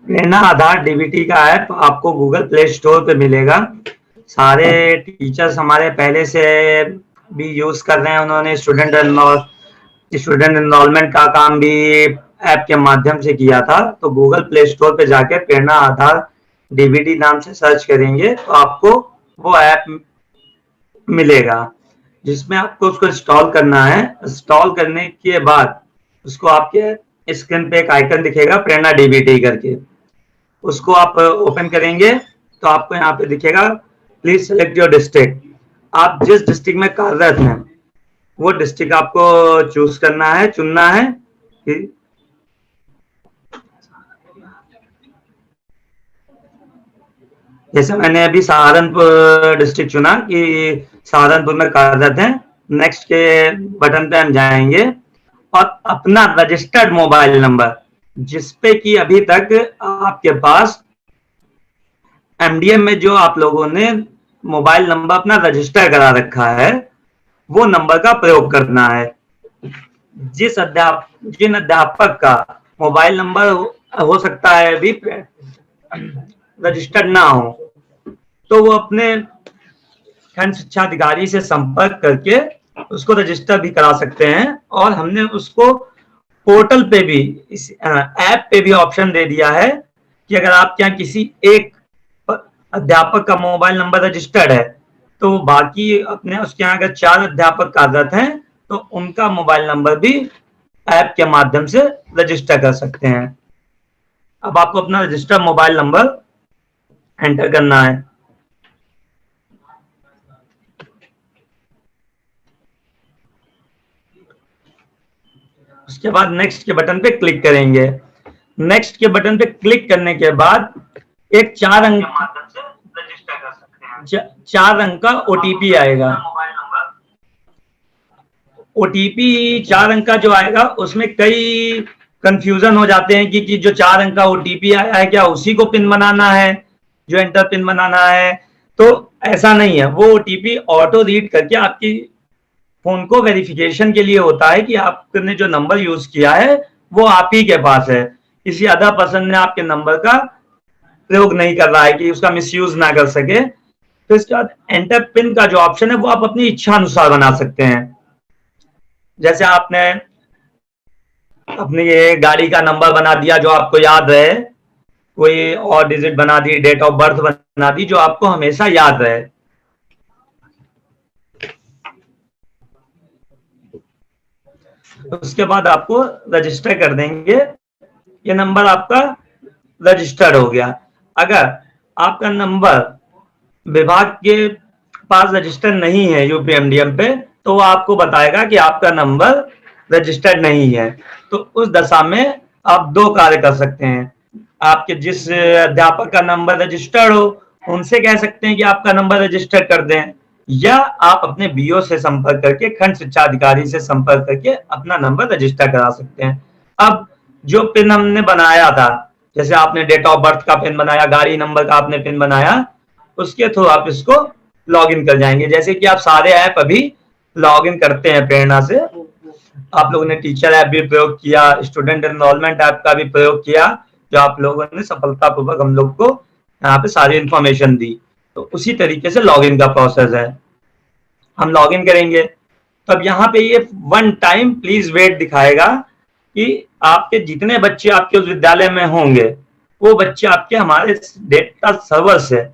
प्रेरणा आधार DBT का app आपको Google play store पे मिलेगा। सारे टीचर्स हमारे पहले से भी यूज कर रहे हैं, उन्होंने स्टूडेंट एनरोलमेंट का काम भी ऐप के माध्यम से किया था। तो गूगल प्ले स्टोर पे जाके प्रेरणा आधार डीबीटी नाम से सर्च करेंगे तो आपको वो ऐप मिलेगा, जिसमें आपको उसको इंस्टॉल करना है। इंस्टॉल करने के बाद उसको आपके स्क्रीन पे एक आइकन दिखेगा प्रेरणा डीबीटी करके, उसको आप ओपन करेंगे तो आपको यहाँ पे दिखेगा प्लीज सेलेक्ट योर डिस्ट्रिक्ट। आप जिस डिस्ट्रिक्ट में कार्यरत हैं वो डिस्ट्रिक्ट आपको चूज करना है, चुनना है। जैसे मैंने अभी सहारनपुर डिस्ट्रिक्ट चुना कि सहारनपुर में कार्यरत हैं। नेक्स्ट के बटन पे हम जाएंगे और अपना रजिस्टर्ड मोबाइल नंबर, जिसपे कि अभी तक आपके पास एमडीएम में जो आप लोगों ने मोबाइल नंबर अपना रजिस्टर करा रखा है, वो नंबर का प्रयोग करना है। जिन अध्यापक का मोबाइल नंबर हो सकता है अभी रजिस्टर्ड ना हो, तो वो अपने खंड शिक्षा अधिकारी से संपर्क करके उसको रजिस्टर भी करा सकते हैं। और हमने उसको पोर्टल पे भी, इस ऐप पे भी ऑप्शन दे दिया है कि अगर आपके यहाँ किसी एक अध्यापक का मोबाइल नंबर रजिस्टर्ड है तो बाकी अपने उसके यहाँ अगर 4 अध्यापक कार्यरत हैं तो उनका मोबाइल नंबर भी ऐप के माध्यम से रजिस्टर कर सकते हैं। अब आपको अपना रजिस्टर्ड मोबाइल नंबर एंटर करना है। उसके बाद नेक्स्ट के बटन पे क्लिक करेंगे। नेक्स्ट के बटन पे क्लिक करने के बाद एक 4 अंक का ओटीपी आएगा। ओटीपी 4 अंक का जो आएगा उसमें कई कंफ्यूजन हो जाते हैं कि जो 4 अंक का ओटीपी आया है क्या उसी को पिन बनाना है, जो एंटर पिन बनाना है। तो ऐसा नहीं है, वो ओटीपी ऑटो रीड करके आपकी फोन को वेरिफिकेशन के लिए होता है कि आपने जो नंबर यूज किया है वो आप ही के पास है, किसी अदर पर्सन ने आपके नंबर का प्रयोग नहीं कर रहा है कि उसका मिसयूज ना कर सके। तो इसके बाद एंटर पिन का जो ऑप्शन है वो आप अपनी इच्छा अनुसार बना सकते हैं। जैसे आपने अपनी ये गाड़ी का नंबर बना दिया जो आपको याद रहे, कोई और डिजिट बना दी, डेट ऑफ बर्थ बना दी जो आपको हमेशा याद रहे। उसके बाद आपको रजिस्टर कर देंगे, ये नंबर आपका रजिस्टर्ड हो गया। अगर आपका नंबर विभाग के पास रजिस्टर नहीं है यूपीएमडीएम पे तो वो आपको बताएगा कि आपका नंबर रजिस्टर्ड नहीं है। तो उस दशा में आप 2 कार्य कर सकते हैं। आपके जिस अध्यापक का नंबर रजिस्टर्ड हो उनसे कह सकते हैं कि आपका नंबर रजिस्टर कर दें, या आप अपने बीओ से संपर्क करके, खंड शिक्षा अधिकारी से संपर्क करके अपना नंबर रजिस्टर करा सकते हैं। अब जो पिन हमने बनाया था, जैसे आपने डेट ऑफ बर्थ का पिन बनाया, गाड़ी नंबर का आपने पिन बनाया, उसके थ्रू आप इसको लॉगिन कर जाएंगे। जैसे कि आप सारे ऐप अभी लॉगिन करते हैं प्रेरणा से, आप लोगों ने टीचर ऐप भी प्रयोग किया, स्टूडेंट एनरोलमेंट ऐप का भी प्रयोग किया, जो आप लोगों ने सफलतापूर्वक हम लोग को यहाँ पे सारी इंफॉर्मेशन दी। तो उसी तरीके से लॉगिन का प्रोसेस है। हम लॉगिन करेंगे तब यहाँ पे ये 1 टाइम प्लीज वेट दिखाएगा कि आपके जितने बच्चे आपके उस विद्यालय में होंगे वो बच्चे आपके हमारे डेटा सर्वर से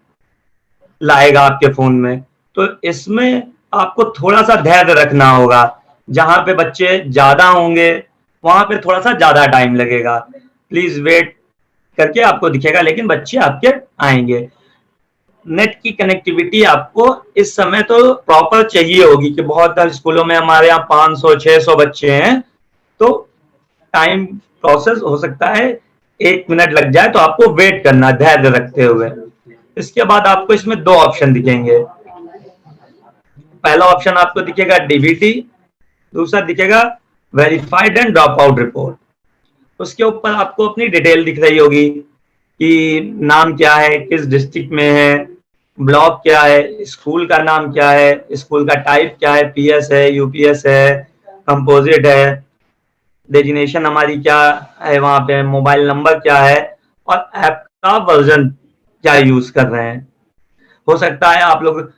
लाएगा आपके फोन में। तो इसमें आपको थोड़ा सा धैर्य रखना होगा, जहां पे बच्चे ज्यादा होंगे वहां पे थोड़ा सा ज्यादा टाइम लगेगा, प्लीज वेट करके आपको दिखेगा, लेकिन बच्चे आपके आएंगे। नेट की कनेक्टिविटी आपको इस समय तो प्रॉपर चाहिए होगी कि बहुत सारे स्कूलों में हमारे यहाँ 500-600 बच्चे हैं, तो टाइम प्रोसेस हो सकता है 1 मिनट लग जाए, तो आपको वेट करना धैर्य रखते हुए। इसके बाद आपको इसमें 2 ऑप्शन दिखेंगे। पहला ऑप्शन आपको दिखेगा डीबीटी, दूसरा दिखेगा verified and drop out report. उसके ऊपर आपको अपनी डिटेल दिख रही होगी कि नाम क्या है, किस डिस्ट्रिक्ट में है, ब्लॉक क्या है, स्कूल का नाम क्या है, स्कूल का टाइप क्या है, पीएस है, यूपीएस है, कंपोजिट है, डेजिग्नेशन हमारी क्या है, वहां पे मोबाइल नंबर क्या है। और ऐप का वर्जन क्या यूज कर रहे हैं। हो सकता है आप लोग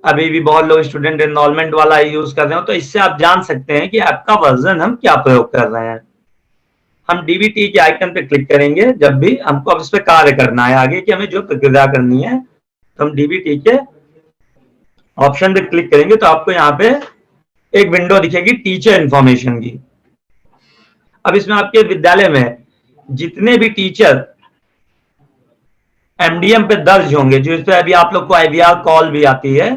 अभी भी बहुत लोग स्टूडेंट एनरोलमेंट वाला यूज कर रहे हो, तो इससे आप जान सकते हैं कि ऐप का वर्जन हम क्या प्रयोग कर रहे हैं। हम डीबीटी के आइकन पे क्लिक करेंगे जब भी हमको अब इस पे कार्य करना है आगे की हमें जो प्रक्रिया करनी है, तो हम डीबीटी के ऑप्शन पे क्लिक करेंगे तो आपको यहाँ पे एक विंडो दिखेगी टीचर इंफॉर्मेशन की। अब इसमें आपके विद्यालय में जितने भी टीचर एमडीएम पे दर्ज होंगे, जो इस पे अभी आप लोग को आईवीआर कॉल भी आती है,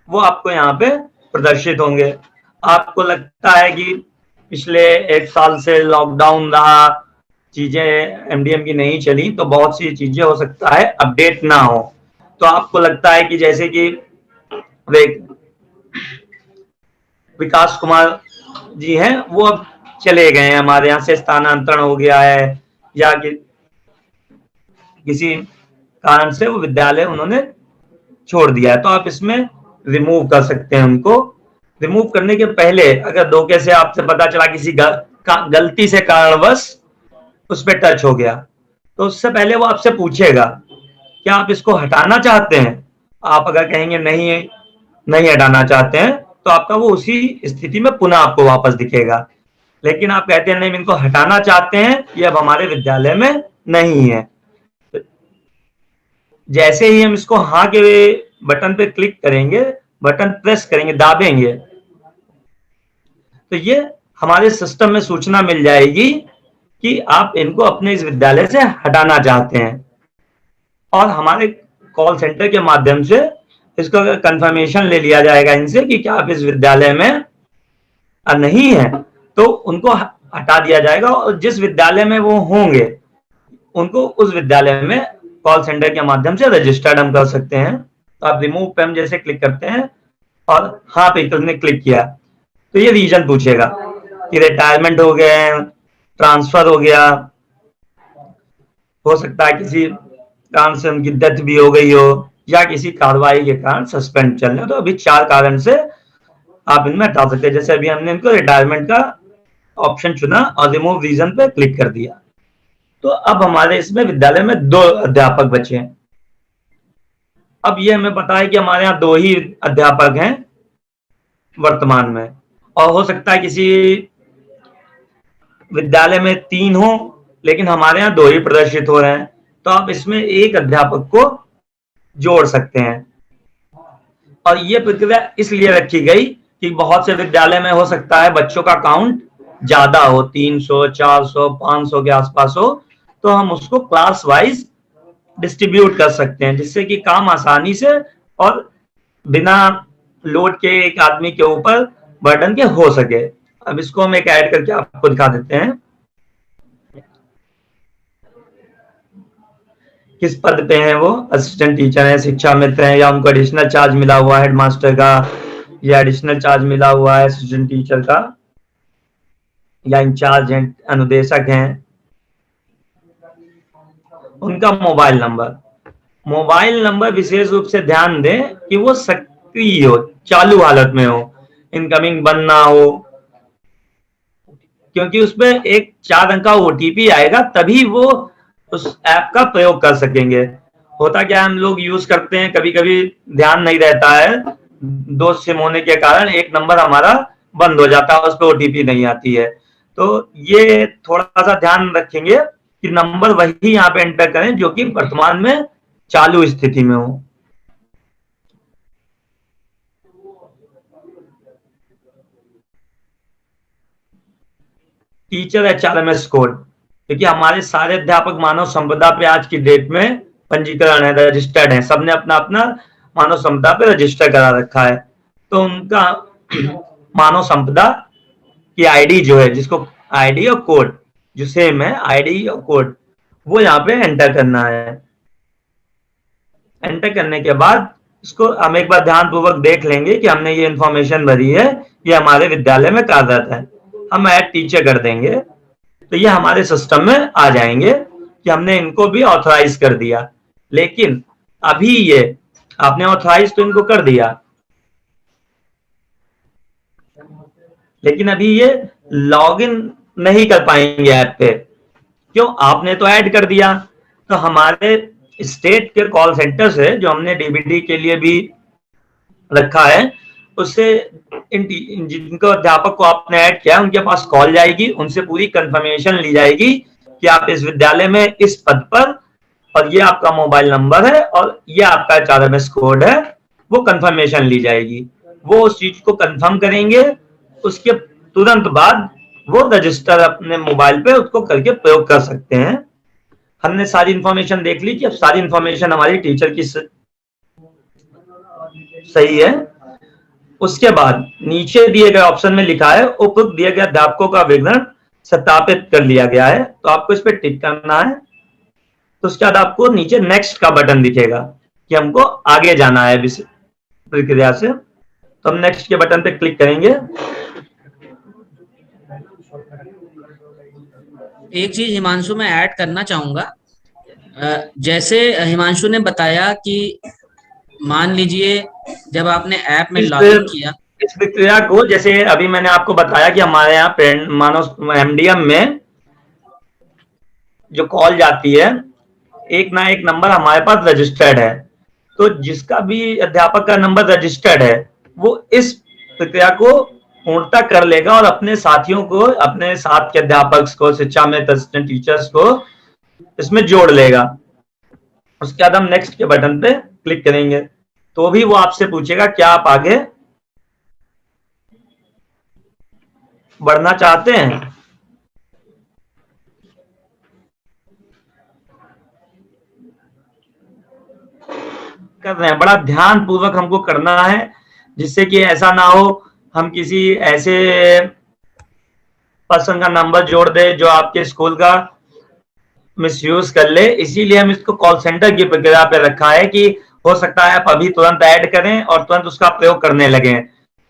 वो आपको यहाँ पे प्रदर्शित होंगे। आपको लगता है कि पिछले 1 साल से लॉकडाउन रहा, चीजें एमडीएम की नहीं चली, तो बहुत सी चीजें हो सकता है अपडेट ना हो। तो आपको लगता है कि जैसे कि विकास कुमार जी हैं, वो अब चले गए हैं, हमारे यहाँ से स्थानांतरण हो गया है, या कि किसी कारण से वो विद्यालय उन्होंने छोड़ दिया है, तो आप इसमें रिमूव कर सकते हैं उनको। रिमूव करने के पहले अगर धोखे से आपसे पता चला किसी गलती से कारणवश उस पर टच हो गया, तो उससे पहले वो आपसे पूछेगा क्या आप इसको हटाना चाहते हैं। आप अगर कहेंगे नहीं नहीं हटाना चाहते हैं, तो आपका वो उसी स्थिति में पुनः आपको वापस दिखेगा। लेकिन आप कहते हैं नहीं, इनको हटाना चाहते हैं, ये अब हमारे विद्यालय में नहीं है, जैसे ही हम इसको हाँ के बटन पे क्लिक करेंगे, बटन प्रेस करेंगे, दाबेंगे, तो ये हमारे सिस्टम में सूचना मिल जाएगी कि आप इनको अपने इस विद्यालय से हटाना चाहते हैं। और हमारे कॉल सेंटर के माध्यम से इसका कंफर्मेशन ले लिया जाएगा इनसे कि क्या आप इस विद्यालय में नहीं है, तो उनको हटा दिया जाएगा, और जिस विद्यालय में वो होंगे उनको उस विद्यालय में कॉल सेंटर के माध्यम से रजिस्टर्ड हम कर सकते हैं। तो आप रिमूव पे हम जैसे क्लिक करते हैं और हाँ पे ने क्लिक किया, तो ये रीजन पूछेगा कि रिटायरमेंट हो गए, ट्रांसफर हो गया, हो सकता है किसी कारण से उनकी डेथ भी हो गई हो, या किसी कार्रवाई के कारण सस्पेंड चल रहे हो। तो अभी 4 कारण से आप इनमें हटा सकते हैं। जैसे अभी हमने इनको रिटायरमेंट का ऑप्शन चुना और रिमूव रीजन पे क्लिक कर दिया, तो अब हमारे इसमें विद्यालय में 2 अध्यापक बचे हैं। अब ये हमें पता है कि हमारे यहाँ 2 ही अध्यापक हैं वर्तमान में, और हो सकता है किसी विद्यालय में 3 हो, लेकिन हमारे यहाँ 2 ही प्रदर्शित हो रहे हैं, तो आप इसमें एक अध्यापक को जोड़ सकते हैं। और ये प्रक्रिया इसलिए रखी गई कि बहुत से विद्यालय में हो सकता है बच्चों का काउंट ज्यादा हो, 300, 400, 500 के आसपास हो, तो हम उसको क्लास वाइज डिस्ट्रीब्यूट कर सकते हैं, जिससे कि काम आसानी से और बिना लोड के एक आदमी के ऊपर बर्डन के हो सके। अब इसको हम एक ऐड करके आपको दिखा देते हैं किस पद पे हैं वो। असिस्टेंट टीचर है, शिक्षा मित्र है, या उनको एडिशनल चार्ज मिला हुआ है हेडमास्टर का, या एडिशनल चार्ज मिला हुआ है असिस्टेंट टीचर का, या इंचार्ज हैं, अनुदेशक हैं। उनका मोबाइल नंबर विशेष रूप से ध्यान दें कि वो सक्रिय हो, चालू हालत में हो, इनकमिंग बंद ना हो, क्योंकि उसमें एक 4 अंक का ओटीपी आएगा, तभी वो उस ऐप का प्रयोग कर सकेंगे। होता क्या हम लोग यूज करते हैं, कभी कभी ध्यान नहीं रहता है, 2 सिम होने के कारण एक नंबर हमारा बंद हो जाता है, उस पर ओटीपी नहीं आती है। तो ये थोड़ा सा ध्यान रखेंगे कि नंबर वही यहाँ पे एंटर करें जो कि वर्तमान में चालू स्थिति में हो। टीचर एचआरएमएस कोड, क्योंकि हमारे सारे अध्यापक मानव संपदा पे आज की डेट में पंजीकरण है, रजिस्टर्ड है, सबने अपना अपना मानव संपदा पे रजिस्टर करा रखा है, तो उनका मानव संपदा की आईडी जो है, जिसको आईडी और कोड जो सेम है, आईडी और कोड, वो यहाँ पे एंटर करना है। एंटर करने के बाद इसको हम एक बार ध्यान पूर्वक देख लेंगे कि हमने ये इंफॉर्मेशन भरी है, ये हमारे विद्यालय में कार्यरत है। हम ऐड टीचर कर देंगे, तो ये हमारे सिस्टम में आ जाएंगे कि हमने इनको भी ऑथराइज कर दिया। लेकिन अभी ये आपने ऑथराइज तो इनको कर दिया, लेकिन अभी ये लॉगिन नहीं कर पाएंगे ऐप पे। क्यों? आपने तो ऐड कर दिया, तो हमारे स्टेट के कॉल सेंटर से, जो हमने डीबीटी के लिए भी रखा है, उससे जिनको अध्यापक को आपने ऐड किया उनके पास कॉल जाएगी, उनसे पूरी कंफर्मेशन ली जाएगी कि आप इस विद्यालय में इस पद पर, और ये आपका मोबाइल नंबर है और ये आपका HRMS कोड है, वो कंफर्मेशन ली जाएगी। वो उस चीज को कंफर्म करेंगे, उसके तुरंत बाद वो रजिस्टर अपने मोबाइल पे उसको करके प्रयोग कर सकते हैं। हमने सारी इंफॉर्मेशन देख ली कि अब सारी इंफॉर्मेशन हमारी टीचर की सही है। उसके बाद नीचे दिए गए ऑप्शन में लिखा है उपयुक्त दिए गए अध्यापकों का विवरण सत्यापित कर लिया गया है, तो आपको इस पर टिक करना है। तो उसके बाद आपको नीचे नेक्स्ट का बटन दिखेगा कि हमको आगे जाना है प्रक्रिया से, तो हम नेक्स्ट के बटन पे क्लिक करेंगे। एक चीज हिमांशु मैं ऐड करना चाहूंगा, जैसे हिमांशु ने बताया कि मान लीजिए जब आपने ऐप में लॉगिन किया, इस प्रक्रिया को जैसे अभी मैंने आपको बताया कि हमारे यहाँ मानो एमडीएम में जो कॉल जाती है, एक ना एक नंबर हमारे पास रजिस्टर्ड है, तो जिसका भी अध्यापक का नंबर रजिस्टर्ड है वो इस प्रक्रिया को पूर्णता कर लेगा और अपने साथियों को, अपने साथ के अध्यापक को, शिक्षा में असिस्टेंट टीचर्स को इसमें जोड़ लेगा। उसके बाद हम नेक्स्ट के बटन पे क्लिक करेंगे, तो भी वो आपसे पूछेगा क्या आप आगे बढ़ना चाहते हैं। कर रहे हैं, बड़ा ध्यान पूर्वक हमको करना है, जिससे कि ऐसा ना हो हम किसी ऐसे पर्सन का नंबर जोड़ दे जो आपके स्कूल का मिसयूज कर ले। इसीलिए हम इसको कॉल सेंटर की प्रक्रिया पे रखा है कि हो सकता है आप अभी तुरंत ऐड करें और तुरंत उसका प्रयोग करने लगे,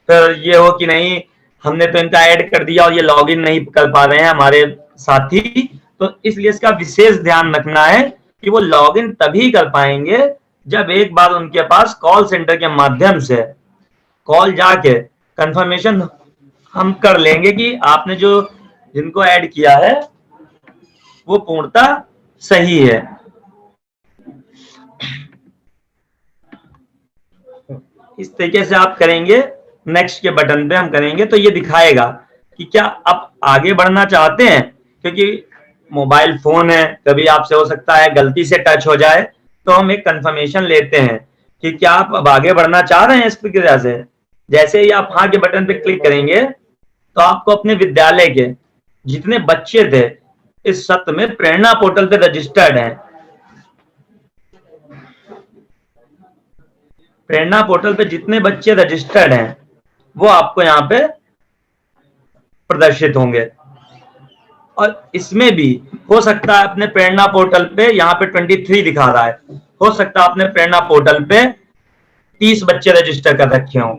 फिर ये हो कि नहीं हमने तो इनका ऐड कर दिया और ये लॉगिन नहीं कर पा रहे हैं हमारे साथी। तो इसलिए इसका विशेष ध्यान रखना है कि वो लॉगिन तभी कर पाएंगे जब एक बार उनके पास कॉल सेंटर के माध्यम से कॉल जाके कंफर्मेशन हम कर लेंगे कि आपने जो जिनको ऐड किया है वो पूर्णतः सही है। इस तरीके से आप करेंगे, नेक्स्ट के बटन पे हम करेंगे तो ये दिखाएगा कि क्या आप आगे बढ़ना चाहते हैं, क्योंकि मोबाइल फोन है, कभी आपसे हो सकता है गलती से टच हो जाए, तो हम एक कंफर्मेशन लेते हैं कि क्या आप अब आगे बढ़ना चाह रहे हैं इस प्रक्रिया से। जैसे ही आप हाँ के बटन पे क्लिक करेंगे तो आपको अपने विद्यालय के जितने बच्चे थे इस सत्र में प्रेरणा पोर्टल पे रजिस्टर्ड हैं, प्रेरणा पोर्टल पे जितने बच्चे रजिस्टर्ड हैं वो आपको यहाँ पे प्रदर्शित होंगे। और इसमें भी हो सकता है अपने प्रेरणा पोर्टल पे यहाँ पे 23 दिखा रहा है, हो सकता है अपने प्रेरणा पोर्टल पे 30 बच्चे रजिस्टर कर रखे हों,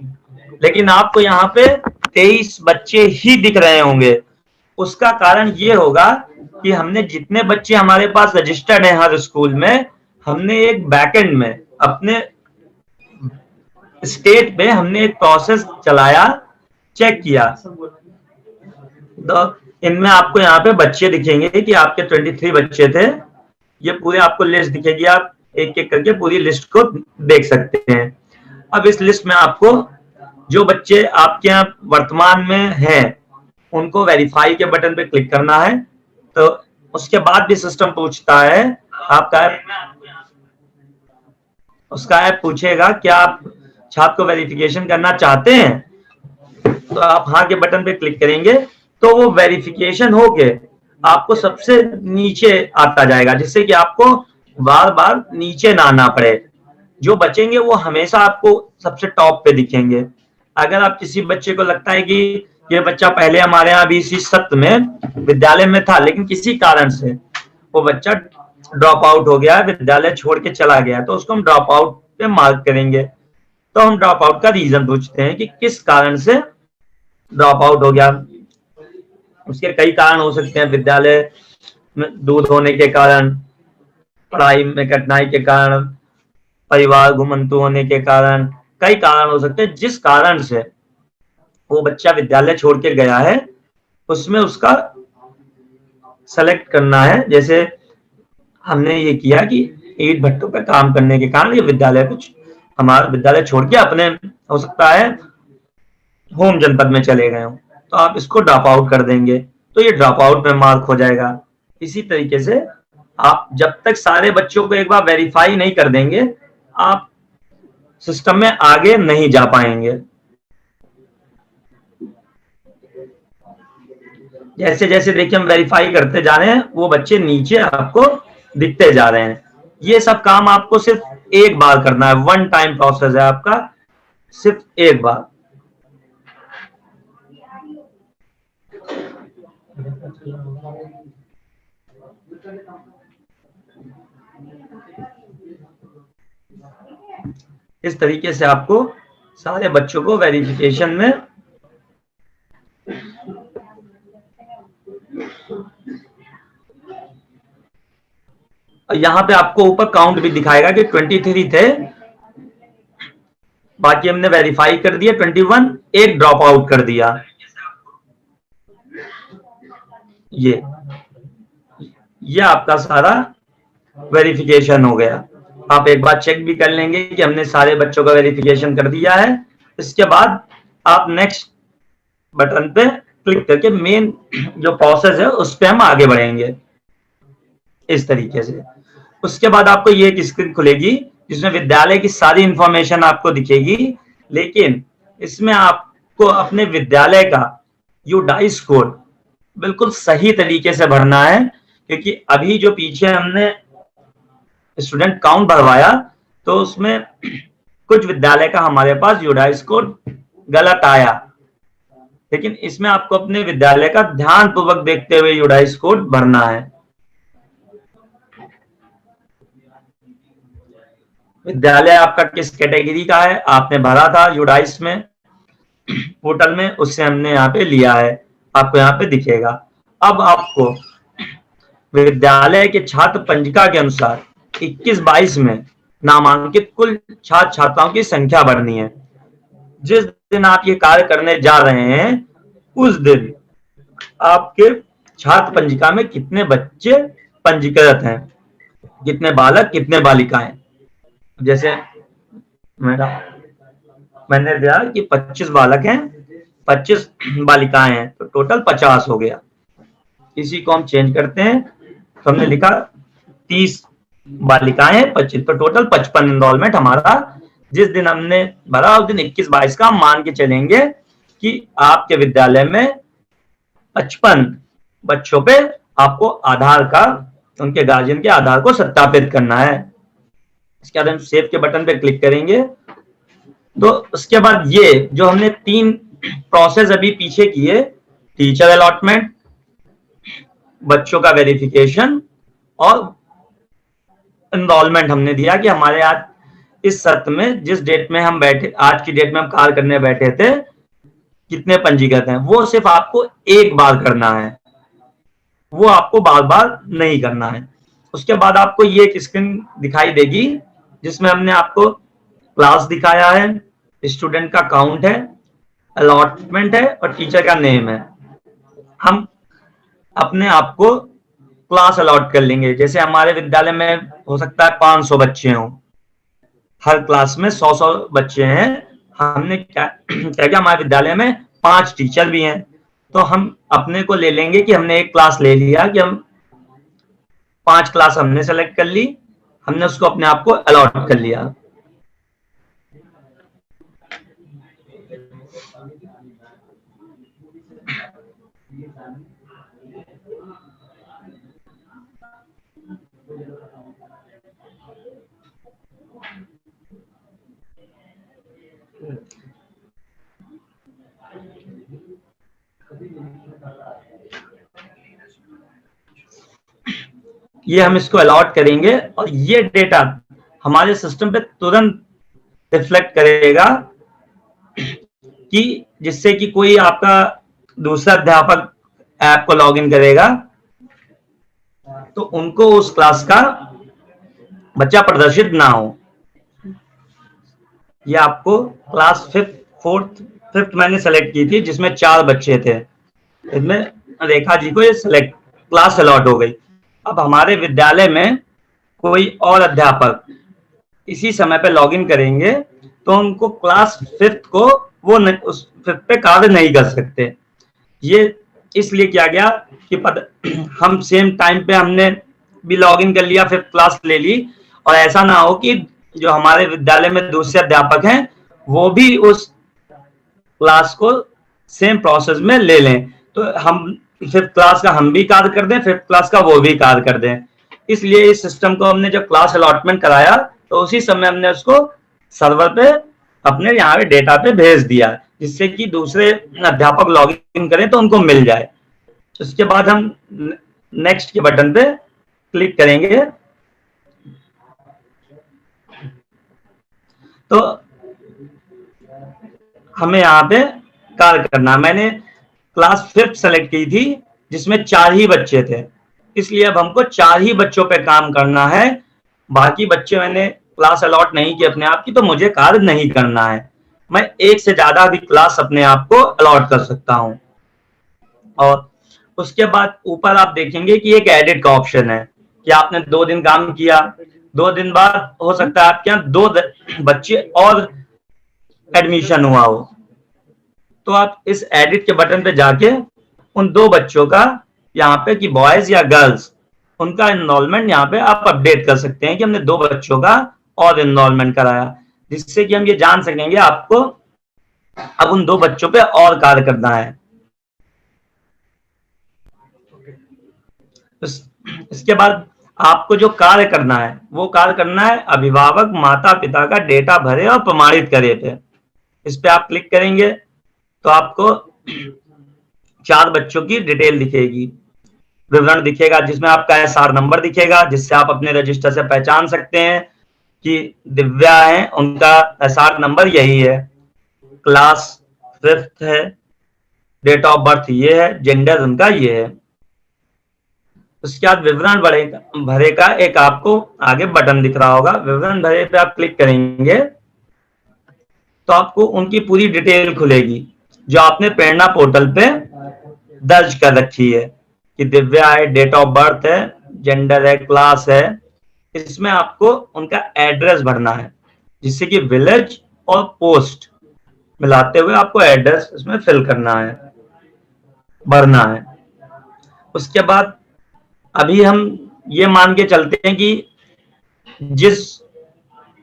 लेकिन आपको यहाँ पे 23 बच्चे ही दिख रहे होंगे। उसका कारण ये होगा कि हमने जितने बच्चे हमारे पास रजिस्टर्ड हैं हर स्कूल में, हमने एक बैकएंड में अपने स्टेट पे हमने एक प्रोसेस चलाया, चेक किया, तो इनमें आपको यहाँ पे बच्चे दिखेंगे कि आपके 23 बच्चे थे, ये पूरे आपको लिस्ट दिखेगी, आप एक एक करके पूरी लिस्ट को देख सकते हैं। अब इस लिस्ट में आपको जो बच्चे आपके यहाँ वर्तमान में हैं उनको वेरीफाई के बटन पे क्लिक करना है, तो उसके बाद भी सिस्टम पूछता है आपका उसका ऐप पूछेगा क्या आप छात्र को वेरिफिकेशन करना चाहते हैं, तो आप हाँ के बटन पे क्लिक करेंगे तो वो वेरिफिकेशन होके आपको सबसे नीचे आता जाएगा, जिससे कि आपको बार बार नीचे ना आना पड़े। जो बचेंगे वो हमेशा आपको सबसे टॉप पे दिखेंगे। अगर आप किसी बच्चे को लगता है कि ये बच्चा पहले हमारे यहाँ भी इसी सत्र में विद्यालय में था, लेकिन किसी कारण से वो बच्चा ड्रॉप आउट हो गया, विद्यालय छोड़ के चला गया, तो उसको हम ड्रॉप आउट पे मार्क करेंगे। तो हम ड्रॉप आउट का रीजन पूछते हैं कि किस कारण से ड्रॉप आउट हो गया। उसके कई कारण हो सकते हैं, विद्यालय में दूर होने के कारण, पढ़ाई में कठिनाई के कारण, परिवार घुमंतु होने के कारण, कई कारण हो सकते हैं। जिस कारण से वो बच्चा विद्यालय छोड़ के गया है उसमें उसका सेलेक्ट करना है। जैसे हमने ये किया कि ईंट भट्टों पे काम करने के कारण ये विद्यालय कुछ हमारा विद्यालय छोड़ के अपने हो सकता है होम जनपद में चले गए हों, तो आप इसको ड्रॉप आउट कर देंगे तो ये ड्रॉप आउट में मार्क हो जाएगा। इसी तरीके से आप जब तक सारे बच्चों को एक बार वेरीफाई नहीं कर देंगे आप सिस्टम में आगे नहीं जा पाएंगे। जैसे जैसे देखिए हम वेरीफाई करते जा रहे हैं वो बच्चे नीचे आपको दिखते जा रहे हैं। ये सब काम आपको सिर्फ एक बार करना है, वन टाइम प्रोसेस है आपका, सिर्फ एक बार। इस तरीके से आपको सारे बच्चों को वेरिफिकेशन में यहाँ पे आपको ऊपर काउंट भी दिखाएगा कि 23 थे, बाकी हमने वेरीफाई कर दिया 21, एक ड्रॉप आउट कर दिया। ये आपका सारा वेरिफिकेशन हो गया। आप एक बार चेक भी कर लेंगे कि हमने सारे बच्चों का वेरिफिकेशन कर दिया है। इसके बाद आप नेक्स्ट बटन पे क्लिक करके मेन जो प्रोसेस है उस पे हम आगे बढ़ेंगे इस तरीके से। उसके बाद आपको ये एक स्क्रीन खुलेगी जिसमें विद्यालय की सारी इंफॉर्मेशन आपको दिखेगी, लेकिन इसमें आपको अपने विद्यालय का यूडाइस कोड बिल्कुल सही तरीके से भरना है, क्योंकि अभी जो पीछे हमने स्टूडेंट काउंट भरवाया तो उसमें कुछ विद्यालय का हमारे पास यूडाइस कोड गलत आया, लेकिन इसमें आपको अपने विद्यालय का ध्यान पूर्वक देखते हुए यूडाइस कोड भरना है। विद्यालय आपका किस कैटेगरी का है आपने भरा था यूडाइस में पोर्टल में, उससे हमने यहाँ पे लिया है, आपको यहाँ पे दिखेगा। अब आपको विद्यालय के छात्र पंजिका के अनुसार 21-22 में नामांकित कुल छात्र छात्राओं की संख्या भरनी है। जिस दिन आप ये कार्य करने जा रहे हैं उस दिन आपके छात्र पंजिका में कितने बच्चे पंजीकृत हैं, कितने बालक कितने बालिकाएं। जैसे मैंने दिया कि 25 बालक हैं 25 बालिकाएं हैं, तो टोटल 50 हो गया। इसी को हम चेंज करते हैं तो हमने लिखा 30 बालिकाएं हैं 25, तो टोटल 55 एनरोलमेंट हमारा जिस दिन हमने भरा उस दिन 21-22 का हम मान के चलेंगे कि आपके विद्यालय में 55 बच्चों पे आपको आधार का उनके गार्जियन के आधार को सत्यापित करना है। इसके बाद हम सेव के बटन पे क्लिक करेंगे तो उसके बाद ये जो हमने 3 प्रोसेस अभी पीछे किए, टीचर अलॉटमेंट, बच्चों का वेरिफिकेशन और एनरोलमेंट हमने दिया कि हमारे आज इस सत्र में जिस डेट में हम बैठे, आज की डेट में हम कार्य करने बैठे थे, कितने पंजीकृत हैं, वो सिर्फ आपको एक बार करना है, वो आपको बार बार नहीं करना है। उसके बाद आपको ये एक स्क्रीन दिखाई देगी जिसमें हमने आपको क्लास दिखाया है, स्टूडेंट का काउंट है, अलॉटमेंट है और टीचर का नेम है। हम अपने आप को क्लास अलॉट कर लेंगे। जैसे हमारे विद्यालय में हो सकता है 500 बच्चे हों, हर क्लास में 100-100 बच्चे हैं। हमने क्या किया, हमारे विद्यालय में 5 टीचर भी हैं, तो हम अपने को ले लेंगे कि हमने एक क्लास ले लिया कि हम 5 क्लास हमने सेलेक्ट कर ली, हमने उसको अपने आप को अलॉट कर लिया। ये हम इसको अलॉट करेंगे और ये डेटा हमारे सिस्टम पे तुरंत रिफ्लेक्ट करेगा कि जिससे कि कोई आपका दूसरा अध्यापक ऐप को लॉगिन करेगा तो उनको उस क्लास का बच्चा प्रदर्शित ना हो। ये आपको क्लास 5th मैंने सेलेक्ट की थी जिसमें 4 बच्चे थे, इसमें रेखा जी को ये सेलेक्ट क्लास अलॉट हो गई। अब हमारे विद्यालय में कोई और अध्यापक इसी समय पे लॉगिन करेंगे तो उनको क्लास 5th को वो उस 5th पे कार्य नहीं कर सकते। ये इसलिए किया गया कि हम सेम टाइम पे हमने भी लॉगिन कर लिया, 5th क्लास ले ली, और ऐसा ना हो कि जो हमारे विद्यालय में दूसरे अध्यापक हैं वो भी उस क्लास को सेम प्रोसेस में ले लें, तो हम 5th क्लास का हम भी कार्य कर दें, 5th क्लास का वो भी कार्य कर दें। इसलिए इस सिस्टम को हमने जब क्लास अलॉटमेंट कराया तो उसी समय हमने उसको सर्वर पे अपने यहाँ पे डेटा पे भेज दिया, जिससे कि दूसरे अध्यापक लॉगिन करें तो उनको मिल जाए। उसके बाद हम नेक्स्ट के बटन पे क्लिक करेंगे तो हमें यहाँ पे कार्य करना। मैंने क्लास 5th सेलेक्ट की थी जिसमें 4 ही बच्चे थे, इसलिए अब हमको 4 ही बच्चों पे काम करना है। बाकी बच्चे मैंने क्लास अलॉट नहीं की अपने आप की, तो मुझे कार्य नहीं करना है। मैं एक से ज्यादा भी क्लास अपने आप को अलॉट कर सकता हूं। और उसके बाद ऊपर आप देखेंगे कि एक एडिट का ऑप्शन है कि आपने 2 दिन काम किया, 2 दिन बाद हो सकता है आपके यहाँ 2 बच्चे और एडमिशन हुआ हो, तो आप इस एडिट के बटन पे जाके उन 2 बच्चों का यहाँ पे कि बॉयज या गर्ल्स, उनका एनरोलमेंट यहाँ पे आप अपडेट कर सकते हैं कि हमने 2 बच्चों का और एनरोलमेंट कराया, जिससे कि हम ये जान सकेंगे आपको अब उन 2 बच्चों पे और कार्य करना है। इसके बाद आपको जो कार्य करना है वो कार्य करना है अभिभावक माता पिता का डेटा भरे और प्रमाणित करे थे। इस पे आप क्लिक करेंगे तो आपको 4 बच्चों की डिटेल दिखेगी, विवरण दिखेगा, जिसमें आपका एसआर नंबर दिखेगा, जिससे आप अपने रजिस्टर से पहचान सकते हैं कि दिव्या है, उनका एसआर नंबर यही है, क्लास 5th है, डेट ऑफ बर्थ ये है, जेंडर उनका ये है। उसके बाद विवरण भरे का एक आपको आगे बटन दिख रहा होगा, विवरण भरे पे आप क्लिक करेंगे तो आपको उनकी पूरी डिटेल खुलेगी जो आपने प्रेरणा पोर्टल पे दर्ज कर रखी है कि दिव्या है, डेट ऑफ बर्थ है, जेंडर है, क्लास है। इसमें आपको उनका एड्रेस भरना है, जिससे कि विलेज और पोस्ट मिलाते हुए आपको एड्रेस इसमें फिल करना है, भरना है। उसके बाद अभी हम ये मान के चलते हैं कि जिस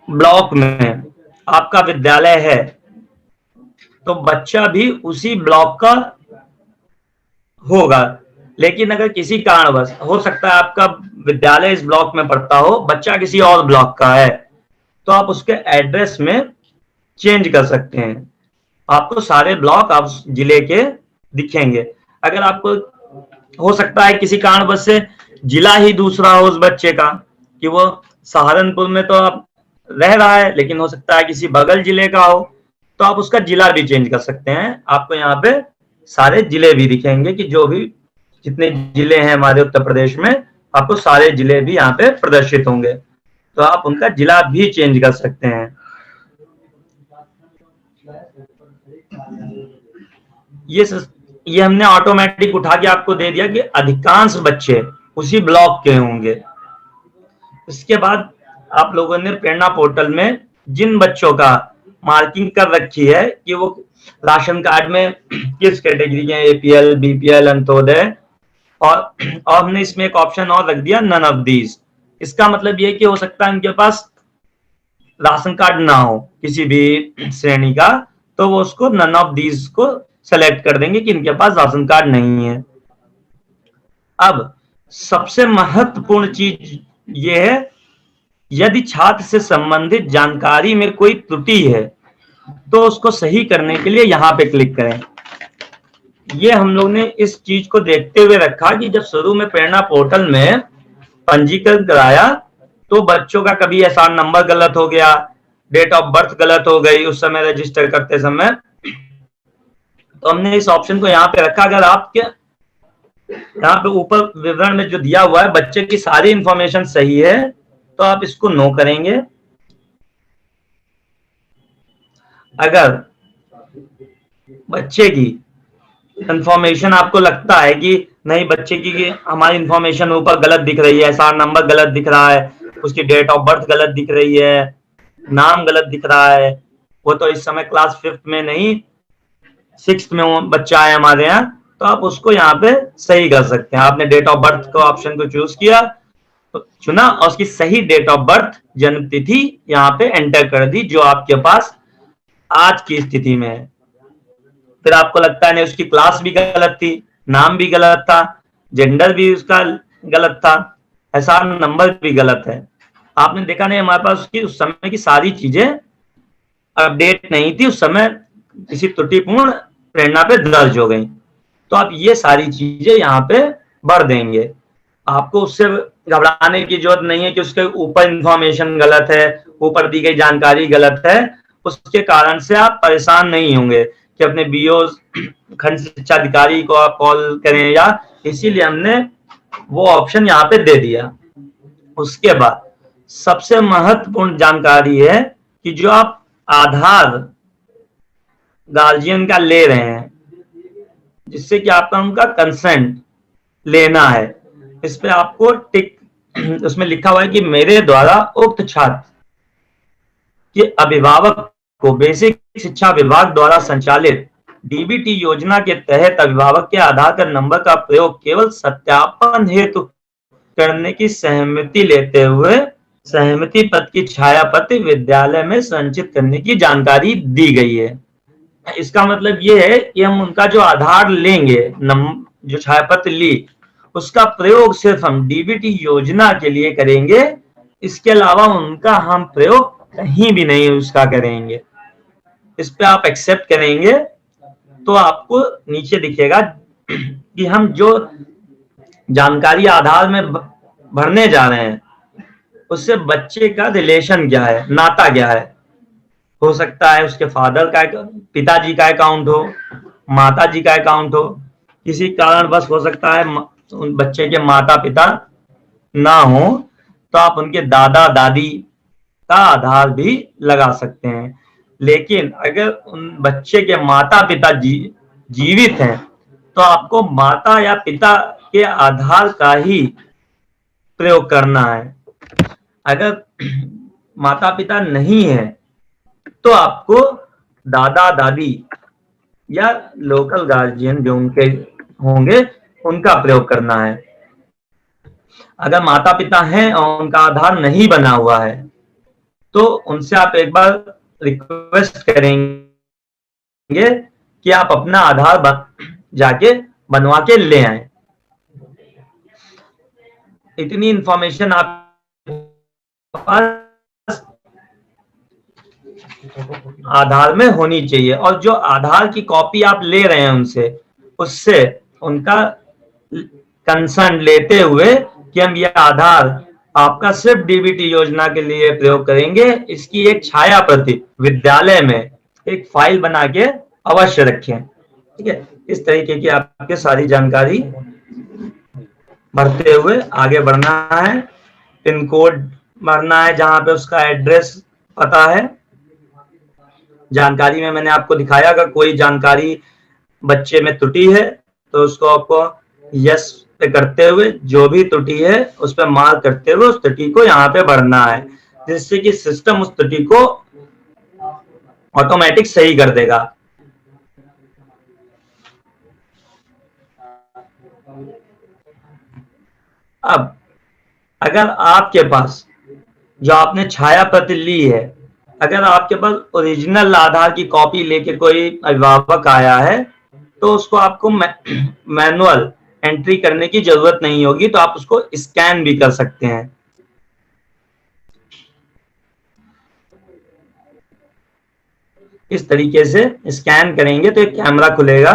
ब्लॉक में आपका विद्यालय है तो बच्चा भी उसी ब्लॉक का होगा, लेकिन अगर किसी कारणवश हो सकता है आपका विद्यालय इस ब्लॉक में पड़ता हो, बच्चा किसी और ब्लॉक का है, तो आप उसके एड्रेस में चेंज कर सकते हैं। आपको सारे ब्लॉक आप जिले के दिखेंगे। अगर आपको हो सकता है किसी कारणवश से जिला ही दूसरा हो उस बच्चे का, कि वो सहारनपुर में तो आप रह रहा है लेकिन हो सकता है किसी बगल जिले का हो, तो आप उसका जिला भी चेंज कर सकते हैं। आपको यहाँ पे सारे जिले भी दिखेंगे कि जो भी जितने जिले हैं हमारे उत्तर प्रदेश में, आपको सारे जिले भी यहाँ पे प्रदर्शित होंगे, तो आप उनका जिला भी चेंज कर सकते हैं। ये हमने ऑटोमेटिक उठा के आपको दे दिया कि अधिकांश बच्चे उसी ब्लॉक के होंगे। इसके बाद आप लोगों ने प्रेरणा पोर्टल में जिन बच्चों का मार्किंग कर रखी है कि वो राशन कार्ड में किस कैटेगरी के, एपीएल, बीपीएल, अंत्योदय, और हमने इसमें एक ऑप्शन और रख दिया नन ऑफ दीज। इसका मतलब ये कि हो सकता है उनके पास राशन कार्ड ना हो किसी भी श्रेणी का, तो वो उसको नन ऑफ दीज को सेलेक्ट कर देंगे कि इनके पास राशन कार्ड नहीं है। अब सबसे महत्वपूर्ण चीज ये है, यदि छात्र से संबंधित जानकारी में कोई त्रुटि है तो उसको सही करने के लिए यहाँ पे क्लिक करें। ये हम लोग ने इस चीज को देखते हुए रखा कि जब शुरू में प्रेरणा पोर्टल में पंजीकरण कराया तो बच्चों का कभी एसआर नंबर गलत हो गया, डेट ऑफ बर्थ गलत हो गई उस समय रजिस्टर करते समय, तो हमने इस ऑप्शन को यहाँ पे रखा। अगर आपके यहाँ पे ऊपर विवरण में जो दिया हुआ है बच्चे की सारी इंफॉर्मेशन सही है तो आप इसको नो करेंगे। अगर बच्चे की इंफॉर्मेशन आपको लगता है कि नहीं, बच्चे की हमारी इंफॉर्मेशन ऊपर गलत दिख रही है, एसआर नंबर गलत दिख रहा है, उसकी डेट ऑफ बर्थ गलत दिख रही है, नाम गलत दिख रहा है, वो तो इस समय क्लास 5th में नहीं 6th में वो बच्चा है हमारे यहाँ, तो आप उसको यहाँ पे सही कर सकते हैं। आपने डेट ऑफ बर्थ को ऑप्शन को चूज किया, तो चुना और उसकी सही डेट ऑफ बर्थ जन्म तिथि यहाँ पे एंटर कर दी जो आपके पास आज की स्थिति में है। फिर आपको लगता है नहीं उसकी क्लास भी गलत थी, नाम भी गलत था, जेंडर भी उसका गलत था, एसआर नंबर भी गलत है। आपने देखा नहीं हमारे पास उसकी उस समय की सारी चीजें अपडेट नहीं थी, उस समय किसी त्रुटिपूर्ण प्रेरणा पे दर्ज हो गई। तो आप ये सारी चीजें यहाँ पे भर देंगे। आपको उससे घबराने की जरूरत नहीं है कि उसके ऊपर इंफॉर्मेशन गलत है, ऊपर दी गई जानकारी गलत है, उसके कारण से आप परेशान नहीं होंगे कि अपने बीओ खंड शिक्षा अधिकारी को आप कॉल करें या, इसीलिए हमने वो ऑप्शन यहाँ पे दे दिया। उसके बाद सबसे महत्वपूर्ण जानकारी है कि जो आप आधार गार्जियन का ले रहे हैं, जिससे कि आपका उनका कंसेंट लेना है, इस पे आपको टिक उसमें लिखा हुआ है कि मेरे द्वारा उक्त छात्र के अभिभावक को बेसिक शिक्षा विभाग द्वारा संचालित डीबीटी योजना के तहत अभिभावक के आधार कार्ड नंबर का प्रयोग केवल सत्यापन हेतु करने की सहमति लेते हुए सहमति पत्र की छायाप्रति विद्यालय में संचित करने की जानकारी दी गई है। इसका मतलब ये है कि हम उनका जो आधार लेंगे, जो छायापत्र ली, उसका प्रयोग सिर्फ हम डीबीटी योजना के लिए करेंगे, इसके अलावा उनका हम प्रयोग कहीं भी नहीं उसका करेंगे। इस पे आप एक्सेप्ट करेंगे तो आपको नीचे दिखेगा कि हम जो जानकारी आधार में भरने जा रहे हैं उससे बच्चे का रिलेशन क्या है, नाता क्या है। हो सकता है उसके फादर का, पिताजी का अकाउंट हो, माता जी का अकाउंट हो, किसी कारण बस हो सकता है उन बच्चे के माता पिता ना हो, तो आप उनके दादा दादी का आधार भी लगा सकते हैं। लेकिन अगर उन बच्चे के माता पिता जीवित हैं तो आपको माता या पिता के आधार का ही प्रयोग करना है। अगर माता पिता नहीं है तो आपको दादा दादी या लोकल गार्जियन जो उनके होंगे उनका प्रयोग करना है। अगर माता पिता हैं और उनका आधार नहीं बना हुआ है तो उनसे आप एक बार रिक्वेस्ट करेंगे कि आप अपना आधार जाके बनवा के ले आए। इतनी इंफॉर्मेशन आप आधार में होनी चाहिए, और जो आधार की कॉपी आप ले रहे हैं उनसे, उससे उनका कंसर्न लेते हुए कि हम यह आधार आपका सिर्फ डीबीटी योजना के लिए प्रयोग करेंगे, इसकी एक छाया प्रति विद्यालय में एक फाइल बना के अवश्य रखें। ठीक है, इस तरीके की आपके सारी जानकारी भरते हुए आगे बढ़ना है। पिन कोड भरना है जहां पे उसका एड्रेस पता है। जानकारी में मैंने आपको दिखाया अगर कोई जानकारी बच्चे में त्रुटि है तो उसको आपको यस पे करते हुए जो भी त्रुटि है उस पर मार्क करते हुए उस त्रुटि को यहाँ पे भरना है, जिससे कि सिस्टम उस त्रुटि को ऑटोमेटिक सही कर देगा। अब अगर आपके पास जो आपने छाया प्रति ली है, अगर आपके पास ओरिजिनल आधार की कॉपी लेके कोई अभिभावक आया है तो उसको आपको मैनुअल एंट्री करने की जरूरत नहीं होगी, तो आप उसको स्कैन भी कर सकते हैं। इस तरीके से स्कैन करेंगे तो एक कैमरा खुलेगा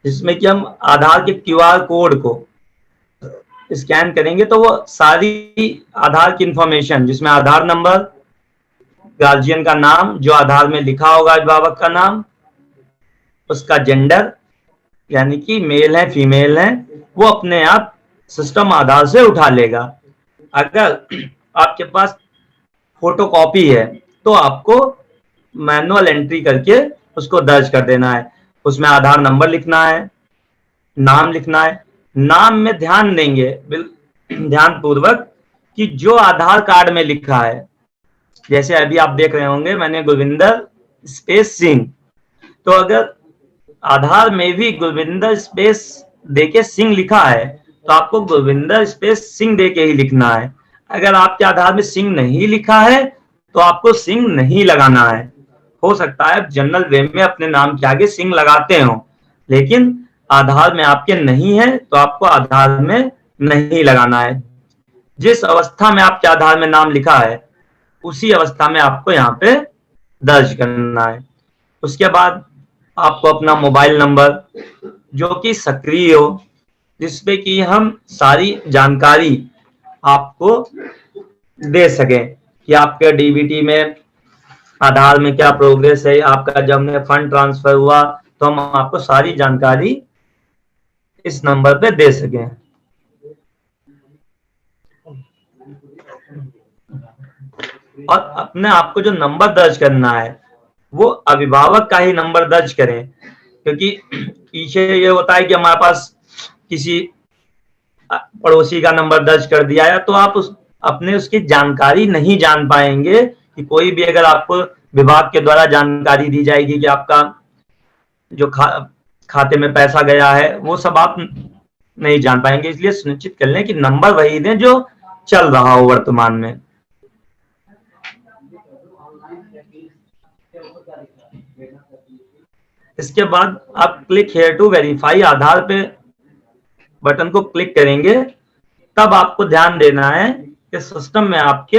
जिसमें कि हम आधार के क्यूआर कोड को स्कैन करेंगे तो वो सारी आधार की इंफॉर्मेशन, जिसमें आधार नंबर, गार्जियन का नाम जो आधार में लिखा होगा, अभिभावक का नाम, उसका जेंडर यानी कि मेल है फीमेल है, वो अपने आप सिस्टम आधार से उठा लेगा। अगर आपके पास फोटोकॉपी है तो आपको मैनुअल एंट्री करके उसको दर्ज कर देना है। उसमें आधार नंबर लिखना है, नाम लिखना है। नाम में ध्यान देंगे ध्यान पूर्वक कि जो आधार कार्ड में लिखा है, जैसे अभी आप देख रहे होंगे मैंने गुरविंदर स्पेस सिंह, तो अगर आधार में भी गुरविंदर स्पेस देके सिंह लिखा है तो आपको गुरविंदर स्पेस सिंह देके ही लिखना है। अगर आपके आधार में सिंह नहीं लिखा है तो आपको सिंह नहीं लगाना है। हो सकता है जनरल वे में अपने नाम के आगे सिंह लगाते हो, लेकिन आधार में आपके नहीं है तो आपको आधार में नहीं लगाना है। जिस अवस्था में आपके आधार में नाम लिखा है उसी अवस्था में आपको यहाँ पे दर्ज करना है। उसके बाद आपको अपना मोबाइल नंबर जो कि सक्रिय हो, जिसपे कि हम सारी जानकारी आपको दे सकें कि आपके डीबीटी में आधार में क्या प्रोग्रेस है, आपका जब में फंड ट्रांसफर हुआ, तो हम आपको सारी जानकारी इस नंबर पे दे सकें। और अपने आपको जो नंबर दर्ज करना है वो अभिभावक का ही नंबर दर्ज करें, क्योंकि पीछे ये होता है कि हमारे पास किसी पड़ोसी का नंबर दर्ज कर दिया है तो आप अपने उसकी जानकारी नहीं जान पाएंगे कि कोई भी अगर आपको विभाग के द्वारा जानकारी दी जाएगी कि आपका जो खाते में पैसा गया है वो सब आप नहीं जान पाएंगे। इसलिए सुनिश्चित कर लें कि नंबर वही दें जो चल रहा हो वर्तमान में। इसके बाद आप क्लिक हेयर टू वेरीफाई आधार पे बटन को क्लिक करेंगे, तब आपको ध्यान देना है कि सिस्टम में आपके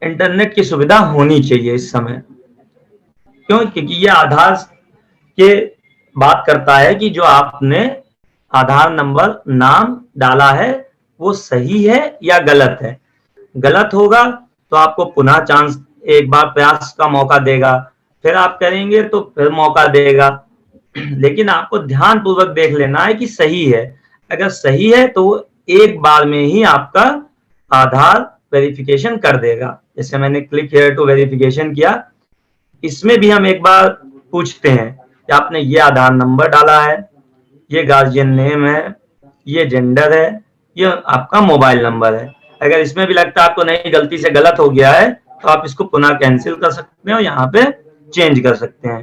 इंटरनेट की सुविधा होनी चाहिए इस समय। क्यों? क्योंकि ये आधार के बात करता है कि जो आपने आधार नंबर नाम डाला है वो सही है या गलत है। गलत होगा तो आपको पुनः चांस, एक बार प्रयास का मौका देगा, फिर आप करेंगे तो फिर मौका देगा, लेकिन आपको ध्यान पूर्वक देख लेना है कि सही है। अगर सही है तो एक बार में ही आपका आधार वेरिफिकेशन कर देगा। जैसे मैंने क्लिक हियर टू वेरिफिकेशन किया, इसमें भी हम एक बार पूछते हैं कि आपने ये आधार नंबर डाला है, ये गार्जियन नेम है, ये जेंडर है, ये आपका मोबाइल नंबर है। अगर इसमें भी लगता है आपको नहीं गलती से गलत हो गया है तो आप इसको पुनः कैंसिल कर सकते हैं और यहाँ पे चेंज कर सकते हैं।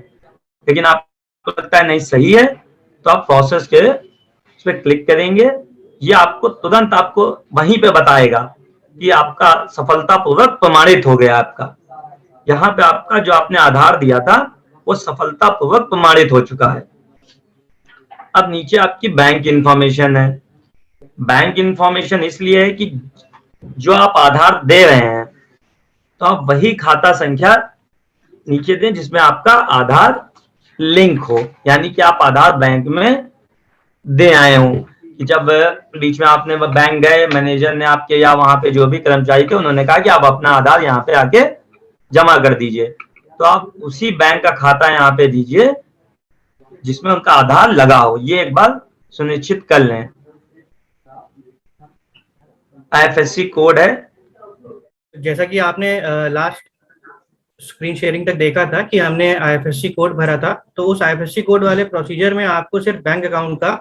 लेकिन आपको लगता है नहीं सही है तो आप प्रोसेस के उस पर क्लिक करेंगे, ये आपको तुरंत आपको वहीं पे बताएगा कि आपका सफलतापूर्वक प्रमाणित हो गया। आपका यहाँ पे आपका जो आपने आधार दिया था वो सफलतापूर्वक प्रमाणित हो चुका है। अब नीचे आपकी बैंक इंफॉर्मेशन है। बैंक इंफॉर्मेशन इसलिए है कि जो आप आधार दे रहे हैं तो आप वही खाता संख्या नीचे दें जिसमें आपका आधार लिंक हो, यानी कि आप आधार बैंक में दे आए हो। कि जब बीच में आपने बैंक गए, मैनेजर ने आपके या वहां पे जो भी कर्मचारी थे उन्होंने कहा कि आप अपना आधार यहाँ पे आके जमा कर दीजिए, तो आप उसी बैंक का खाता यहाँ पे दीजिए जिसमें उनका आधार लगा हो। ये एक बार सुनिश्चित कर लें। आईएफएससी कोड है, जैसा कि आपने लास्ट स्क्रीन शेयरिंग तक देखा था कि हमने आईएफएससी कोड भरा था, तो उस आईएफएससी कोड वाले प्रोसीजर में आपको सिर्फ बैंक अकाउंट का,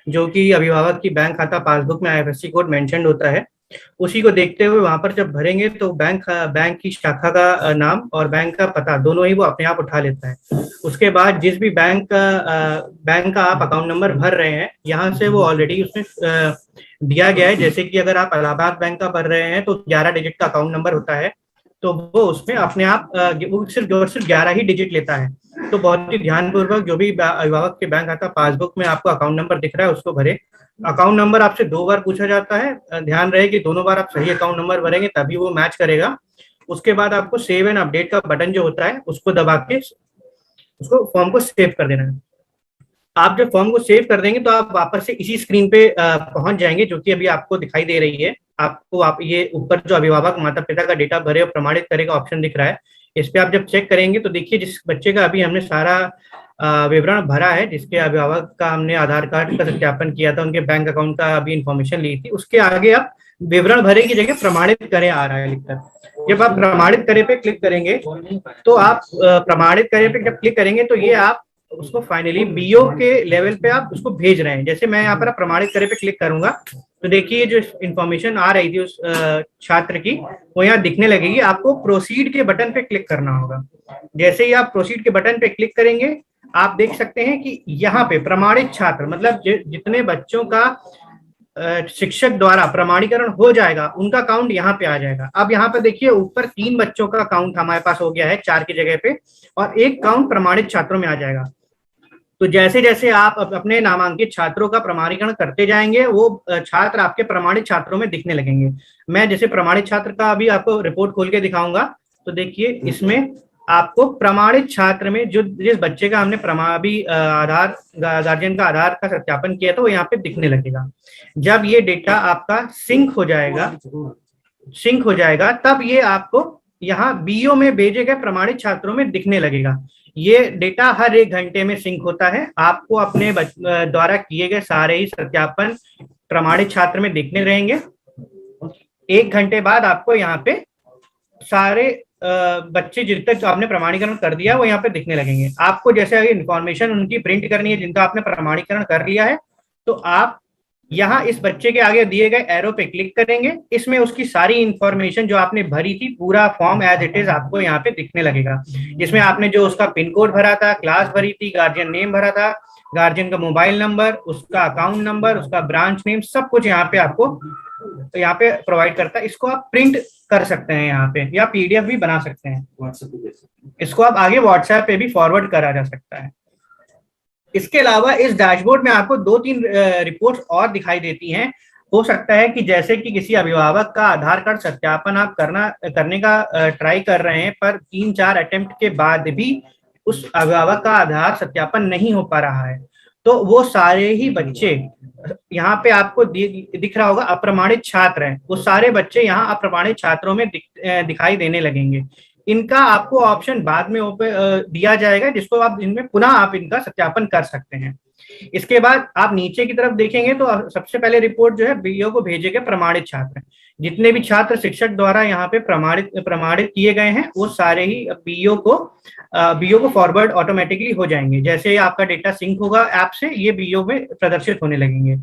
जो कि अभिभावक की बैंक खाता पासबुक में आईएफएससी कोड मेंशन्ड होता है, उसी को देखते हुए वहां पर जब भरेंगे तो बैंक की शाखा का नाम और बैंक का पता दोनों ही वो अपने आप उठा लेता है। उसके बाद जिस भी बैंक का आप अकाउंट नंबर भर रहे हैं, यहाँ से वो ऑलरेडी उसमें दिया गया है। जैसे कि अगर आप इलाहाबाद बैंक का भर रहे हैं तो 11 डिजिट का अकाउंट नंबर होता है, तो वो उसमें अपने आप वो सिर्फ 11 ही डिजिट लेता है। तो बहुत ही ध्यानपूर्वक जो भी अभिभावक के बैंक खाता पासबुक में आपको अकाउंट नंबर दिख रहा है उसको भरे। अकाउंट नंबर आपसे 2 बार पूछा जाता है, ध्यान रहे कि दोनों बार आप सही अकाउंट नंबर भरेंगे तभी वो मैच करेगा। उसके बाद आपको सेव एंड अपडेट का बटन जो होता है उसको दबा के उसको फॉर्म को सेव कर देना है। आप जब फॉर्म को सेव कर देंगे तो आप वापस से इसी स्क्रीन पे पहुंच जाएंगे जो कि अभी आपको दिखाई दे रही है। आपको आप ये ऊपर जो अभिभावक माता पिता का डेटा भरे और प्रमाणित करेगा ऑप्शन दिख रहा है, इस पे आप जब चेक करेंगे तो देखिए जिस बच्चे का अभी हमने सारा विवरण भरा है, जिसके अभिभावक का हमने आधार कार्ड का सत्यापन किया था, उनके बैंक अकाउंट का अभी इन्फॉर्मेशन ली थी, उसके आगे आप विवरण भरे की जगह प्रमाणित करें आ रहा है लिखकर। जब आप प्रमाणित करें पे क्लिक करेंगे तो आप प्रमाणित करें पे जब क्लिक करेंगे तो ये आप उसको फाइनली बीओ के लेवल पे आप उसको भेज रहे हैं। जैसे मैं यहाँ पर प्रमाणित करे पे क्लिक करूंगा तो देखिए जो इन्फॉर्मेशन आ रही थी उस छात्र की वो यहाँ दिखने लगेगी। आपको प्रोसीड के बटन पे क्लिक करना होगा। जैसे ही आप प्रोसीड के बटन पे क्लिक करेंगे आप देख सकते हैं कि यहाँ पे प्रमाणित छात्र मतलब जितने बच्चों का शिक्षक द्वारा प्रमाणीकरण हो जाएगा उनका काउंट यहाँ पे आ जाएगा। अब यहाँ पे देखिए ऊपर 3 बच्चों का काउंट हमारे पास हो गया है 4 की जगह पे, और 1 काउंट प्रमाणित छात्रों में आ जाएगा। तो जैसे जैसे आप अपने नामांकित छात्रों का प्रमाणीकरण करते जाएंगे वो छात्र आपके प्रमाणित छात्रों में दिखने लगेंगे। मैं जैसे प्रमाणित छात्र का अभी आपको रिपोर्ट खोल के दिखाऊंगा तो देखिए इसमें आपको प्रमाणित छात्र में जो जिस बच्चे का हमने अभी आधार गार्जियन का आधार का सत्यापन किया था वो यहाँ पे दिखने लगेगा। जब ये डेटा आपका सिंक हो जाएगा तब ये आपको यहाँ बीओ में भेजे गए प्रमाणित छात्रों में दिखने लगेगा। ये डेटा हर 1 घंटे में सिंक होता है। आपको अपने द्वारा किए गए सारे ही सत्यापन प्रमाणित छात्र में दिखने रहेंगे। 1 घंटे बाद आपको यहाँ पे सारे बच्चे जिन तक आपने प्रमाणीकरण कर दिया वो यहाँ पे दिखने लगेंगे। आपको जैसे अगर इन्फॉर्मेशन उनकी प्रिंट करनी है जिनका आपने प्रमाणीकरण कर लिया है तो आप यहाँ इस बच्चे के आगे दिए गए एरो पे क्लिक करेंगे। इसमें उसकी सारी इंफॉर्मेशन जो आपने भरी थी पूरा फॉर्म एज इट इज आपको यहाँ पे दिखने लगेगा, जिसमें आपने जो उसका पिन कोड भरा था, क्लास भरी थी, गार्जियन नेम भरा था, गार्जियन का मोबाइल नंबर, उसका अकाउंट नंबर, उसका ब्रांच नेम, सब कुछ यहाँ पे आपको यहाँ पे प्रोवाइड करता है। इसको आप प्रिंट कर सकते हैं यहाँ पे या पीडीएफ भी बना सकते हैं। इसको आप आगे व्हाट्सएप पे भी फॉरवर्ड करा जा सकता है। इसके अलावा इस डैशबोर्ड में आपको 2-3 रिपोर्ट्स और दिखाई देती हैं। हो सकता है कि जैसे कि किसी अभिभावक का आधार कार्ड सत्यापन आप करने का ट्राई कर रहे हैं पर 3-4 अटेम्प्ट के बाद भी उस अभिभावक का आधार सत्यापन नहीं हो पा रहा है तो वो सारे ही बच्चे यहाँ पे आपको दिख रहा होगा अप्रमाणित छात्र हैं, वो सारे बच्चे यहाँ अप्रमाणित छात्रों में दिखाई देने लगेंगे। इनका आपको ऑप्शन बाद में दिया जाएगा जिसको आप इनमें पुनः आप इनका सत्यापन कर सकते हैं। इसके बाद आप नीचे की तरफ देखेंगे तो सबसे पहले रिपोर्ट जो है बीओ को भेजे गए प्रमाणित छात्र, जितने भी छात्र शिक्षक द्वारा यहाँ पे प्रमाणित किए गए हैं वो सारे ही बीओ को फॉरवर्ड ऑटोमेटिकली हो जाएंगे। जैसे ही आपका डेटा सिंक होगा ऐप से ये बीओ में प्रदर्शित होने लगेंगे।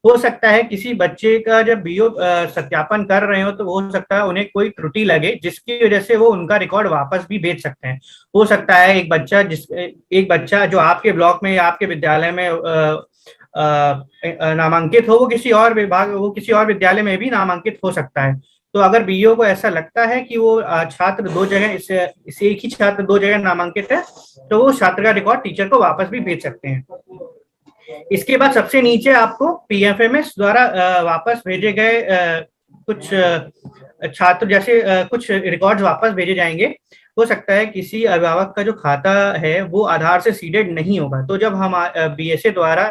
हो सकता है किसी बच्चे का जब बीओ सत्यापन कर रहे हो तो हो सकता है उन्हें कोई त्रुटि लगे जिसकी वजह से वो उनका रिकॉर्ड वापस भी भेज सकते हैं। हो सकता है एक बच्चा जो आपके ब्लॉक में या आपके विद्यालय में नामांकित हो वो किसी और विद्यालय में भी नामांकित हो सकता है। तो अगर बीओ को ऐसा लगता है कि वो छात्र 2 जगह इस एक ही छात्र 2 जगह नामांकित है तो वो छात्र का रिकॉर्ड टीचर को वापस भी भेज सकते हैं। इसके बाद सबसे नीचे आपको पीएफएमएस द्वारा वापस भेजे गए कुछ छात्र जैसे कुछ रिकॉर्ड्स वापस भेजे जाएंगे। हो सकता है किसी अभिभावक का जो खाता है वो आधार से सीडेड नहीं होगा तो जब हम बीएसए द्वारा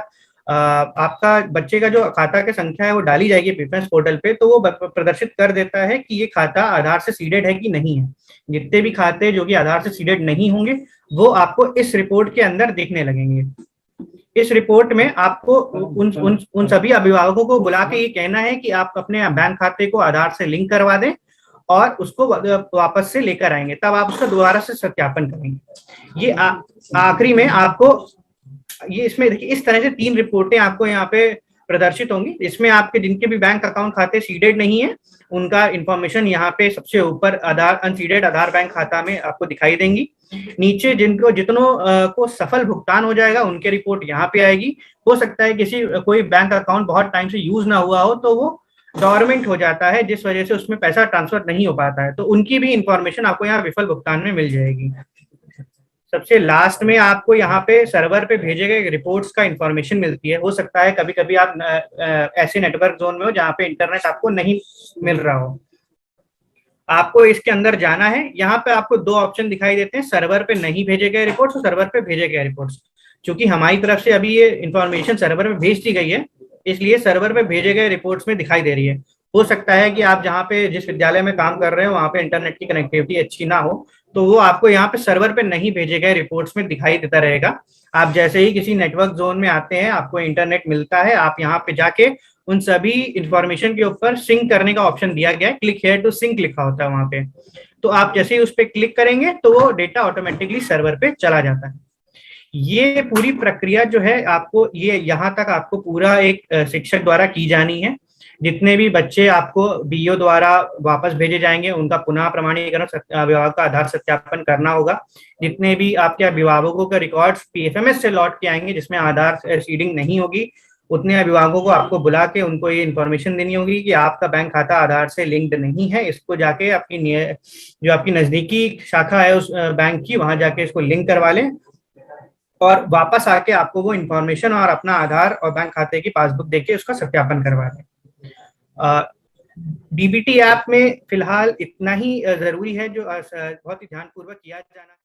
आपका बच्चे का जो खाता की संख्या है वो डाली जाएगी पीएफएमएस पोर्टल पे तो वो प्रदर्शित कर देता है कि ये खाता आधार से सीडेड है कि नहीं है। जितने भी खाते जो कि आधार से सीडेड नहीं होंगे वो आपको इस रिपोर्ट के अंदर देखने लगेंगे। इस रिपोर्ट में आपको उन सभी अभिभावकों को बुला के ये कहना है कि आप अपने बैंक खाते को आधार से लिंक करवा दें और उसको वापस से लेकर आएंगे, तब आप उसका दोबारा से सत्यापन करेंगे। ये आखिरी में आपको ये इसमें देखिए इस तरह से 3 रिपोर्टें आपको यहाँ पे प्रदर्शित होंगी। इसमें आपके जिनके भी बैंक अकाउंट खाते सीडेड नहीं है उनका इंफॉर्मेशन यहाँ पे सबसे ऊपर अनसीडेड आधार बैंक खाता में आपको दिखाई देंगी। नीचे जितनों को सफल भुगतान हो जाएगा उनके रिपोर्ट यहाँ पे आएगी। हो सकता है कोई बैंक अकाउंट बहुत टाइम से यूज ना हुआ हो तो वो डॉर्मेंट हो जाता है जिस वजह से उसमें पैसा ट्रांसफर नहीं हो पाता है तो उनकी भी इंफॉर्मेशन आपको यहाँ विफल भुगतान में मिल जाएगी। सबसे लास्ट में आपको यहाँ पे सर्वर पे भेजे गए रिपोर्ट्स का इंफॉर्मेशन मिलती है। हो सकता है कभी कभी आप ऐसे नेटवर्क जोन में हो जहाँ पे इंटरनेट आपको नहीं मिल रहा हो, आपको इसके अंदर जाना है। यहाँ पे आपको 2 ऑप्शन दिखाई देते हैं, सर्वर पे नहीं भेजे गए रिपोर्ट्स और सर्वर पे भेजे गए रिपोर्ट्स। क्योंकि हमारी तरफ से अभी ये इंफॉर्मेशन सर्वर में भेज दी गई है इसलिए सर्वर पे भेजे गए रिपोर्ट्स में दिखाई दे रही है। हो सकता है कि आप जहाँ पे जिस विद्यालय में काम कर रहे हो वहाँ पे इंटरनेट की कनेक्टिविटी अच्छी ना हो तो वो आपको यहाँ पे सर्वर पे नहीं भेजे गए रिपोर्ट्स में दिखाई देता रहेगा। आप जैसे ही किसी नेटवर्क जोन में आते हैं आपको इंटरनेट मिलता है, आप यहाँ पे जाके उन सभी इंफॉर्मेशन के ऊपर सिंक करने का ऑप्शन दिया गया है, क्लिक हियर टू सिंक लिखा होता है वहाँ पे। तो आप जैसे ही उस पर क्लिक करेंगे तो वो डेटा ऑटोमेटिकली सर्वर पे चला जाता है। ये पूरी प्रक्रिया जो है आपको ये यहाँ तक आपको पूरा एक शिक्षक द्वारा की जानी है। जितने भी बच्चे आपको बीईओ द्वारा वापस भेजे जाएंगे उनका पुनः प्रमाणीकरण अभिभावक का आधार सत्यापन करना होगा। जितने भी आपके अभिभावकों के रिकॉर्ड्स पीएफएमएस से लौट के आएंगे जिसमें आधार सीडिंग नहीं होगी, उतने अभिभावकों को आपको बुला के उनको ये इन्फॉर्मेशन देनी होगी कि आपका बैंक खाता आधार से लिंक्ड नहीं है। इसको जाके जो आपकी नजदीकी शाखा है उस बैंक की, वहां जाके इसको लिंक करवा लें और वापस आके आपको वो इन्फॉर्मेशन और अपना आधार और बैंक खाते की पासबुक देके उसका सत्यापन करवा लें। डीबीटी ऐप में फिलहाल इतना ही जरूरी है जो बहुत ही ध्यानपूर्वक किया जाना है।